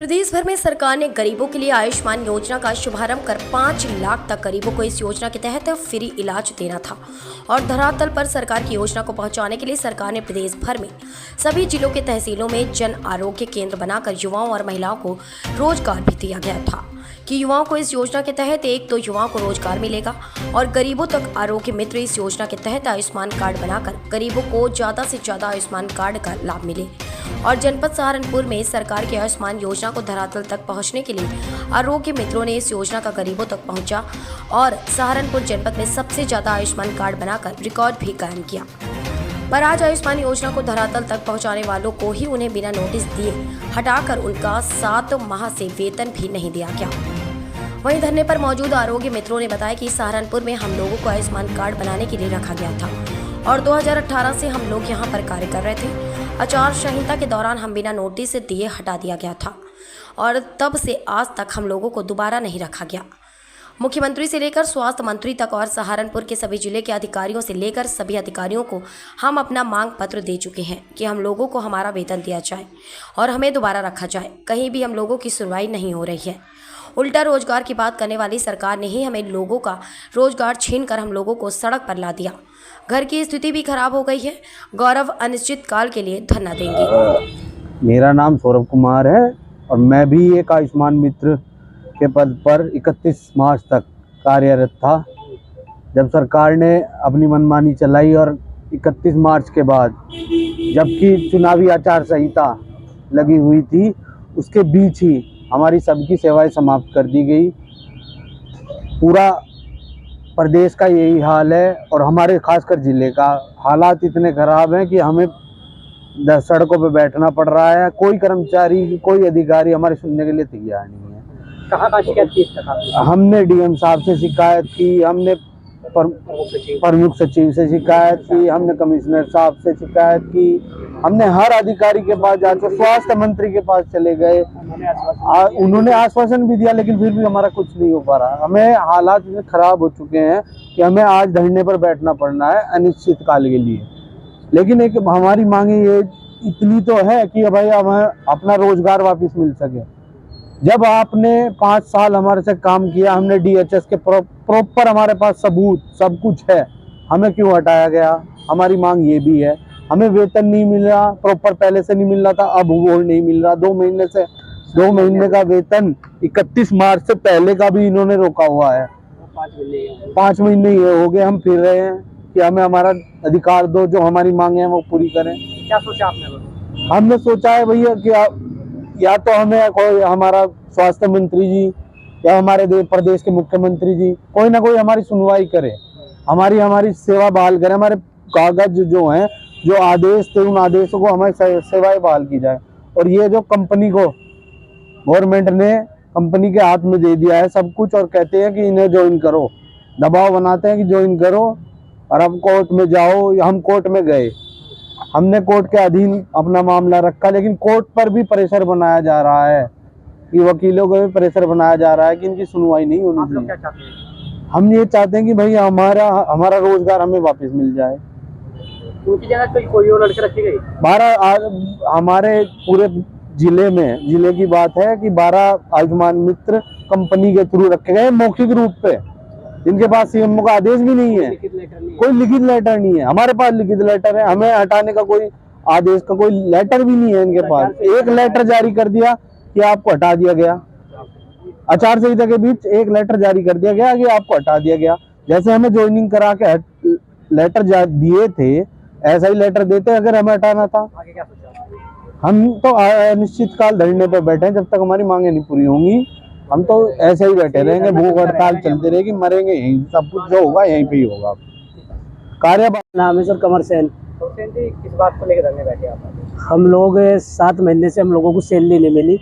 प्रदेश भर में सरकार ने गरीबों के लिए आयुष्मान योजना का शुभारंभ कर 5 लाख तक गरीबों को इस योजना के तहत फ्री इलाज देना था और धरातल पर सरकार की योजना को पहुंचाने के लिए सरकार ने प्रदेश भर में सभी जिलों के तहसीलों में जन आरोग्य केंद्र बनाकर युवाओं और महिलाओं को रोजगार भी दिया गया था कि युवाओं को इस योजना के तहत एक तो युवाओं को रोजगार मिलेगा और गरीबों तक आरोग्य मित्र इस योजना के तहत आयुष्मान कार्ड बनाकर गरीबों को ज़्यादा से ज़्यादा आयुष्मान कार्ड का लाभ मिले। और जनपद सहारनपुर में सरकार की आयुष्मान योजना को धरातल तक पहुंचने के लिए आरोग्य मित्रों ने इस योजना का गरीबों तक पहुंचा और सहारनपुर जनपद में सबसे ज़्यादा आयुष्मान कार्ड बनाकर रिकॉर्ड भी कायम किया। पर आज आयुष्मान योजना को धरातल तक पहुंचाने वालों को ही उन्हें बिना नोटिस दिए हटाकर उनका 7 माह से वेतन भी नहीं दिया गया। वहीं धरने पर मौजूद आरोग्य मित्रों ने बताया कि सहारनपुर में हम लोगों को आयुष्मान कार्ड बनाने के लिए रखा गया था और 2018 से हम लोग यहां पर कार्य कर रहे थे। आचार संहिता के दौरान हम बिना नोटिस दिए हटा दिया गया था और तब से आज तक हम लोगों को दोबारा नहीं रखा गया। मुख्यमंत्री से लेकर स्वास्थ्य मंत्री तक और सहारनपुर के सभी जिले के अधिकारियों से लेकर सभी अधिकारियों को हम अपना मांग पत्र दे चुके हैं कि हम लोगों को हमारा वेतन दिया जाए और हमें दोबारा रखा जाए। कहीं भी हम लोगों की सुनवाई नहीं हो रही है। उल्टा रोजगार की बात करने वाली सरकार ने ही हमें लोगों का रोजगार छीन कर हम लोगों को सड़क पर ला दिया। घर की स्थिति भी खराब हो गई है। गौरव अनिश्चित काल के लिए धरना देंगे। मेरा नाम सौरभ कुमार है और मैं भी एक आयुष्मान मित्र के पद पर 31 मार्च तक कार्यरत था। जब सरकार ने अपनी मनमानी चलाई और 31 मार्च के बाद जबकि चुनावी आचार संहिता लगी हुई थी, उसके बीच ही हमारी सबकी सेवाएं समाप्त कर दी गई। पूरा प्रदेश का यही हाल है और हमारे खासकर ज़िले का हालात इतने ख़राब हैं कि हमें सड़कों पे बैठना पड़ रहा है। कोई कर्मचारी, कोई अधिकारी हमारे सुनने के लिए तैयार नहीं है। कहाँ शिकायत की? हमने डीएम साहब से शिकायत की, हमने प्रमुख सचिव से शिकायत की, हमने कमिश्नर साहब से शिकायत की, हमने हर अधिकारी के पास जाकर स्वास्थ्य मंत्री के पास चले गए। उन्होंने आश्वासन भी दिया लेकिन फिर भी हमारा कुछ नहीं हो पा रहा। हमें हालात इतने खराब हो चुके हैं कि हमें आज धरने पर बैठना पड़ना है अनिश्चित काल के लिए। लेकिन एक हमारी मांगे ये इतनी तो है कि भाई हमें अपना रोजगार वापस मिल सके। जब आपने 5 साल हमारे से काम किया, हमने डीएचएस के प्रॉपर हमारे पास सबूत सब कुछ है, हमें क्यों हटाया गया? हमारी मांग ये भी है। हमें वेतन नहीं मिल रहा, प्रॉपर पहले से नहीं मिल रहा था, अब वो नहीं मिल रहा। 2 महीने का वेतन 31 मार्च से पहले का भी इन्होंने रोका हुआ है। 5 महीने ये हो गए हम फिर रहे हैं कि हमें हमारा अधिकार दो, जो हमारी मांगे हैं वो पूरी करें। क्या सोचा आपने? हमने सोचा है भैया कि या तो हमें कोई हमारा स्वास्थ्य मंत्री जी या हमारे प्रदेश के मुख्यमंत्री जी कोई ना कोई हमारी सुनवाई करे, हमारी सेवा बहाल करे। हमारे कागज जो हैं, जो आदेश थे, उन आदेशों को हमारी सेवाएं बहाल की जाए। और ये जो कंपनी को गवर्नमेंट ने कंपनी के हाथ में दे दिया है सब कुछ और कहते हैं कि इन्हें ज्वाइन करो, दबाव बनाते हैं कि ज्वाइन करो और अब कोर्ट में जाओ। हम कोर्ट में गए, हमने कोर्ट के अधीन अपना मामला रखा, लेकिन कोर्ट पर भी प्रेशर बनाया जा रहा है कि वकीलों को भी प्रेशर बनाया जा रहा है कि इनकी सुनवाई नहीं होनी चाहिए। हम ये चाहते हैं कि भाई हमारा रोजगार हमें वापस मिल जाए। उनकी जगह कोई और लड़के रखी गई? 12 हमारे पूरे जिले की बात है कि 12 आयुष्मान मित्र कंपनी के थ्रू रखे गए मौखिक रूप पे, जिनके पास सीएमओ का आदेश भी नहीं है, कोई लिखित लेटर नहीं है। हमारे पास लिखित लेटर है, हमें हटाने का कोई आदेश का कोई लेटर भी नहीं है इनके पास। एक लेटर जारी कर दिया कि आपको हटा दिया गया, आचार संहिता के बीच एक लेटर जारी कर दिया गया कि आपको हटा दिया गया। जैसे हमें ज्वाइनिंग करा के लेटर दिए थे, ऐसा ही लेटर देते अगर हमें हटाना था। आगे क्या सोचा? हम तो अनिश्चित काल धरने पर बैठे हैं, जब तक हमारी मांगे नहीं पूरी होंगी हम तो ऐसे ही बैठे रहेंगे। भूख हड़ताल चलती रहेगी, मरेंगे यहीं, सब कुछ जो होगा यहीं पे ही होगा। नाम है सर कमर सेन। किस बात को लेकर धरने बैठे आप? हम लोग 7 महीने से हम लोगों को सैलरी नहीं मिली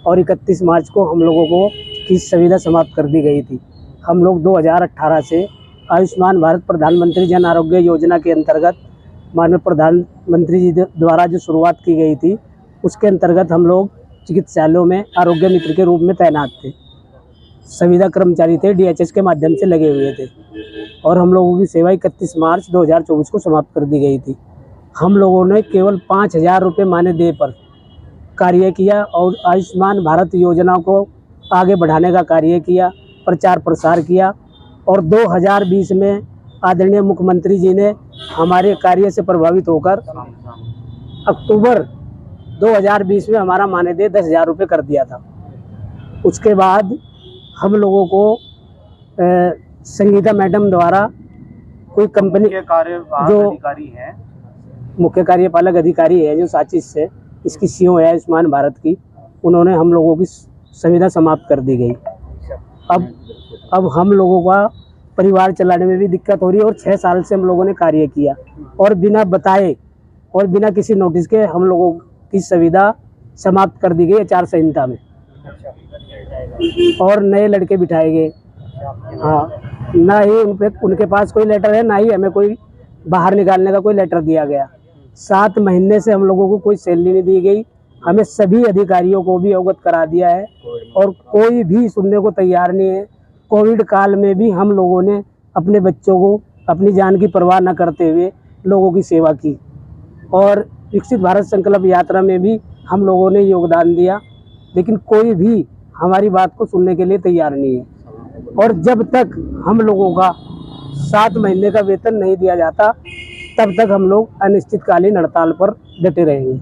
और 31 मार्च को हम लोगों को की सुविधा समाप्त कर दी गई थी। हम लोग 2018 से आयुष्मान भारत प्रधानमंत्री जन आरोग्य योजना के अंतर्गत माननीय प्रधानमंत्री जी द्वारा जो शुरुआत की गई थी, उसके अंतर्गत हम लोग चिकित्सालयों में आरोग्य मित्र के रूप में तैनात थे। संविदा कर्मचारी थे, डीएचएस के माध्यम से लगे हुए थे और हम लोगों की सेवा 31 मार्च 2024 को समाप्त कर दी गई थी। हम लोगों ने केवल 5,000 रुपये मानदेय पर कार्य किया और आयुष्मान भारत योजना को आगे बढ़ाने का कार्य किया, प्रचार प्रसार किया। और 2020 में आदरणीय मुख्यमंत्री जी ने हमारे कार्य से प्रभावित होकर अक्टूबर 2020 में हमारा मानदेय 10,000 रुपये कर दिया था। उसके बाद हम लोगों को संगीता मैडम द्वारा कोई कंपनी जो अधिकारी हैं, मुख्य कार्यपालक अधिकारी है जो साचिश से इसकी सीओ है आयुष्मान भारत की, उन्होंने हम लोगों की सुविधा समाप्त कर दी गई। अब हम लोगों का परिवार चलाने में भी दिक्कत हो रही है और 6 साल से हम लोगों ने कार्य किया और बिना बताए और बिना किसी नोटिस के हम लोगों की सुविधा समाप्त कर दी गई आचार संहिता में और नए लड़के बिठाए गए। हाँ, ना ही उनके पास कोई लेटर है, ना ही हमें कोई बाहर निकालने का कोई लेटर दिया गया। 7 महीने से हम लोगों को कोई सैलरी नहीं दी गई। हमें सभी अधिकारियों को भी अवगत करा दिया है और कोई भी सुनने को तैयार नहीं है। कोविड काल में भी हम लोगों ने अपने बच्चों को अपनी जान की परवाह न करते हुए लोगों की सेवा की और विकसित भारत संकल्प यात्रा में भी हम लोगों ने योगदान दिया, लेकिन कोई भी हमारी बात को सुनने के लिए तैयार नहीं है। और जब तक हम लोगों का 7 महीने का वेतन नहीं दिया जाता तब तक हम लोग अनिश्चितकालीन हड़ताल पर डटे रहेंगे।